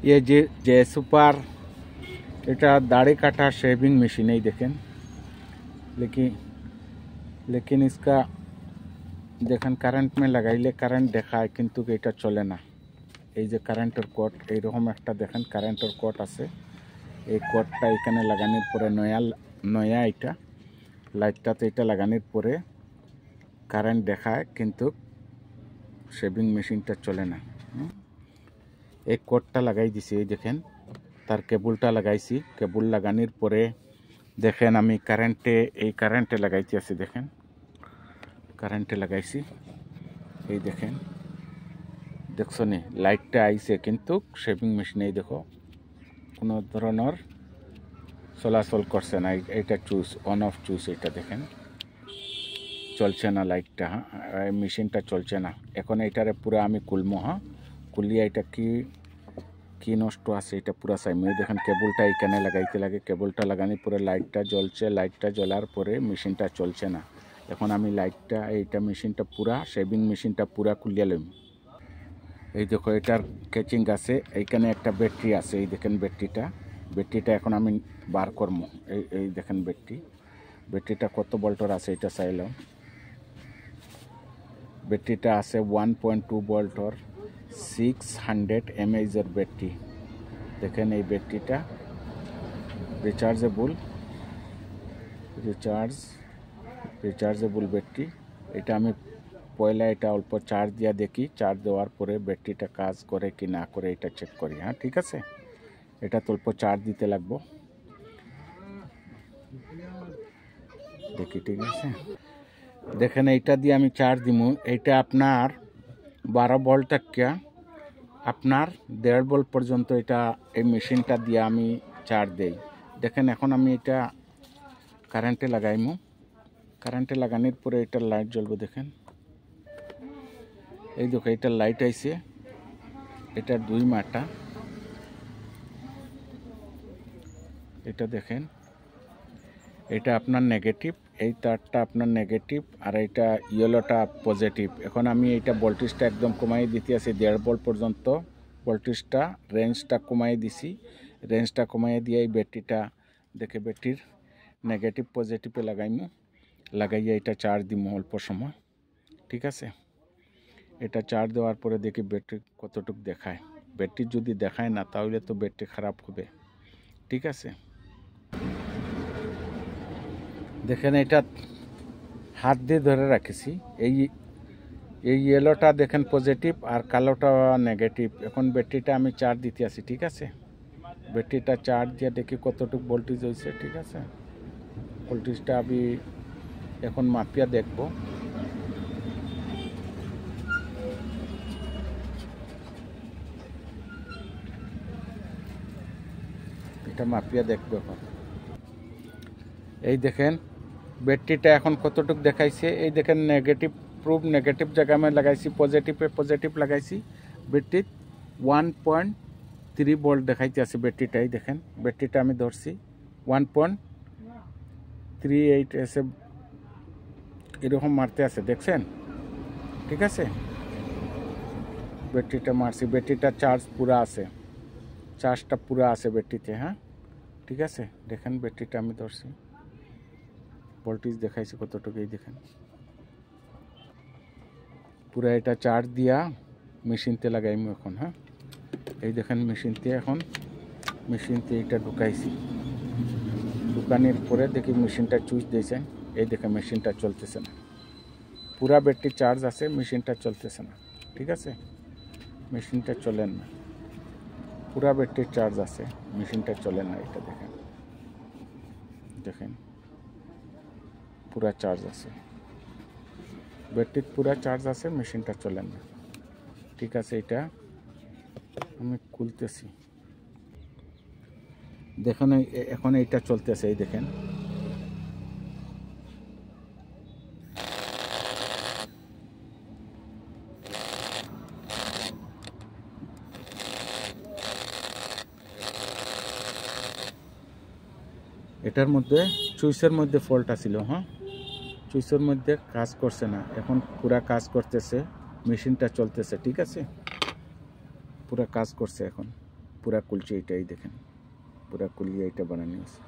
ये जे सुपर এটা दाढ़ी काटा शेविंग मशीन ही देखें, लेकिन इसका देखें কারেন্ট में লাগাইলে কারেন্ট দেখায় কিন্তু এটা চলে না। এই যে কারেন্টের কোড এইরকম একটা দেখেন কারেন্টের কোড আছে, এই কোডটা এখানে লাগানোর পরে নয়া এটা লাইটটাতে এটা লাগানোর পরে কারেন্ট দেখায় কিন্তু শেভিং মেশিনটা চলে না। এই কোডটা লাগাই দিছি, এই দেখেন তার কেবলটা লাগাইছি, কেবল লাগানোর পরে দেখেন আমি কারেন্টে লাগাইতে আছি, দেখেন কারেন্টে লাগাইছি, এই দেখেন দেখছো নি লাইটটা আইছে কিন্তু শেভিং মেশিনে দেখো কোনো ধরনের চলাচল করছে না। এটা চুজ অন অফ চুজ, এটা দেখেন চলছে না লাইটটা, হ্যাঁ মেশিনটা চলছে না। এখন এইটারে পুরো আমি খুলবো, হ্যাঁ খুলিয়ে এটা কি নষ্ট আছে এটা পুরো চাইমু। দেখেন কেবলটা এখানে লাগাইতে লাগে, কেবলটা লাগানোর পরে লাইটটা জ্বলছে, লাইটটা জ্বলার পরে মেশিনটা চলছে না। এখন আমি এইটা মেশিনটা পুরা শেভিং মেশিনটা পুরা খুলিয়ে লইম। এই দেখো এটার ক্যাচিং আছে, এইখানে একটা ব্যাটারি আছে, এই দেখেন ব্যাটারিটা এখন আমি বার করবো। এই দেখেন ব্যাটারিটা কত ভোল্টের আছে এটা চাইলাম। ব্যাটারিটা আছে 1.2 ভোল্টের 600 mAh ব্যাটারি। দেখেন এই ব্যাটারিটা রিচার্জেবল ব্যাটারি। এটা আমি পয়লা এটা অল্প চার্জ দিয়া দেখি, চার্জ দেওয়ার পরে ব্যাটারিটা কাজ করে কি না করে এটা চেক করি। হ্যাঁ ঠিক আছে, এটা তো অল্প চার্জ দিতে লাগবো, দেখি ঠিক আছে। দেখেন এইটা দিয়ে আমি চার্জ দিমু, এইটা আপনার 12 ভোল্ট থেকে আপনার 1.5 ভোল্ট পর্যন্ত এটা এই মেশিনটা দিয়ে আমি চার্জ দেই। দেখেন এখন আমি এটা কারেন্টে লাগাইমু, কারেন্টে লাগানোর পরে এটা লাইট জ্বলবে। দেখেন এই দেখো এটা লাইট আইছে, এটা 2 মাটা, এটা দেখেন এটা আপনার নেগেটিভ, এই তারটা আপনার নেগেটিভ আর এইটা ইয়েলোটা পজিটিভ। এখন আমি এইটা ভোল্টেজটা একদম কমাই দিতে আছি 1.5 ভোল্ট পর্যন্ত, ভোল্টেজটা রেঞ্জটা কমাই দিছি, রেঞ্জটা কমাই দিয়ে এই ব্যাটারিটা দেখে ব্যাটারির নেগেটিভ পজিটিভে লাগাইয়া এটা চার্জ দিমু অল্প সময়। ঠিক আছে, এটা চার্জ দেওয়ার পরে দেখি ব্যাটারি কতটুকু দেখায়। ব্যাটারি যদি দেখায় না তাহলে তো ব্যাটারি খারাপ হবে। ঠিক আছে, দেখেন এটা হাত দিয়ে ধরে রাখেছি, এই ইয়েলোটা দেখেন পজিটিভ আর কালোটা নেগেটিভ। এখন ব্যাটারিটা আমি চার্জ দিতে আসি। ঠিক আছে, ব্যাটারিটা চার্জ দিয়ে দেখি কতটুকু ভোল্টেজ হয়েছে। ঠিক আছে, ভোল্টেজটা আমি এখন মাপিয়া দেখব। এটা মাপিয়া দেখবো এখন। এই দেখেন ব্যাটারিটা এখন কতটুকু দেখাইছে, এই দেখেন নেগেটিভ প্রুফ নেগেটিভ জায়গা আমি লাগাইছি, পজিটিভ লাগাইছি। ব্যাটারি 1.3 ভোল্ট দেখাইতে আছে ব্যাটারিটাই। দেখেন ব্যাটারিটা আমি ধরছি 1.38 এসে এরকম মারতে আছে, দেখছেন? ঠিক আছে, ব্যাটারিটা মারছি, ব্যাটারিটা চার্জটা পুরা আছে ব্যাটারিতে। হ্যাঁ ঠিক আছে, দেখেন ব্যাটারিটা আমি ধরছি, ভোল্টেজ দেখাইছি কতটুকু, এই দেখেন পুরা এটা চার্জ দিয়া মেশিনতে লাগাইমু এখন। হ্যাঁ এই দেখেন মেশিনতে এটা ঢুকাইছি, ঢুকানোর পরে দেখি মেশিনটা চুইচ দিয়েছেন, এই দেখে মেশিনটা চলতেছে না, পুরা ব্যাটারি চার্জ আছে, মেশিনটা চলতেছে না। ঠিক আছে, মেশিনটা চলেন না, পুরা ব্যাটারি চার্জ আছে, মেশিনটা চলেন না। এটা দেখেন পুরা চার্জ আছে, ব্যাটারি পুরা চার্জ আছে, মেশিনটা চলেন না। ঠিক আছে, এটা আমি খুলতেছি, দেখুন এখন এইটা চলতেছে, এই দেখেন এটার মধ্যে সুইচের মধ্যে ফল্ট আছিল। হ্যাঁ সুইচের মধ্যে কাজ করছে না, এখন পুরা কাজ করতেছে, মেশিনটা চলতেছে। ঠিক আছে, পুরা কাজ করছে এখন। পুরা কুলচে এটাই দেখেন, পুরা কুলিয়ে এটা বানানো আছে।